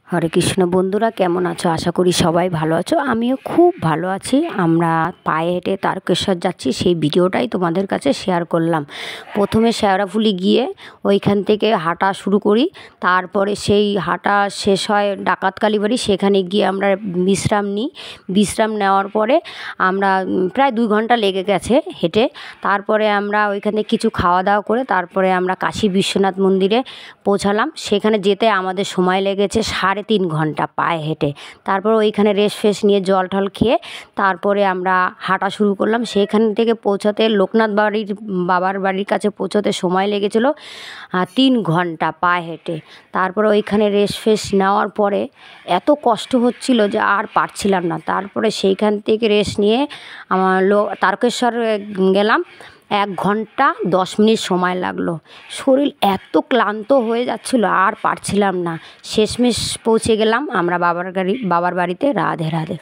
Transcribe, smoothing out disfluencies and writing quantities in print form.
হরে কৃষ্ণ বন্ধুরা, কেমন আছো? আশা করি সবাই ভালো আছো। আমিও খুব ভালো আছি। আমরা পায়ে হেঁটে তারকেশ্বর যাচ্ছি, সেই ভিডিওটাই তোমাদের কাছে শেয়ার করলাম। প্রথমে শেওড়াফুলি গিয়ে ওইখান থেকে হাঁটা শুরু করি, তারপরে সেই হাঁটা শেষ হয় ডাকাত কালীবাড়ি, সেখানে গিয়ে আমরা বিশ্রাম নিই। বিশ্রাম নেওয়ার পরে আমরা প্রায় 2 ঘন্টা লেগে গেছে হেঁটে। তারপরে আমরা ওইখানে কিছু খাওয়া দাওয়া করে তারপরে আমরা কাশী বিশ্বনাথ মন্দিরে পৌঁছালাম। সেখানে যেতে আমাদের সময় লেগেছে 3.5 ঘন্টা পায়ে হেঁটে। তারপর ওইখানে রেস্ট ফেস্ট নিয়ে জল টল খেয়ে তারপরে আমরা হাঁটা শুরু করলাম। সেখান থেকে পৌঁছাতে লোকনাথ বাবার বাড়ির কাছে পৌঁছাতে সময় লেগেছিলো 3 ঘন্টা পায়ে হেঁটে। তারপরে ওইখানে রেস্ট ফেস্ট নেওয়ার পরে এত কষ্ট হচ্ছিল যে আর পারছিলাম না। তারপরে সেইখান থেকে রেস্ট নিয়ে আমার তারকেশ্বর গেলাম। 1 ঘন্টা 10 মিনিট সময় লাগলো। শরীর এত ক্লান্ত হয়ে যাচ্ছিল আর পারছিলাম না। শেষমেশ পৌঁছে গেলাম আমরা বাবার বাড়িতে। রাধে রাধে।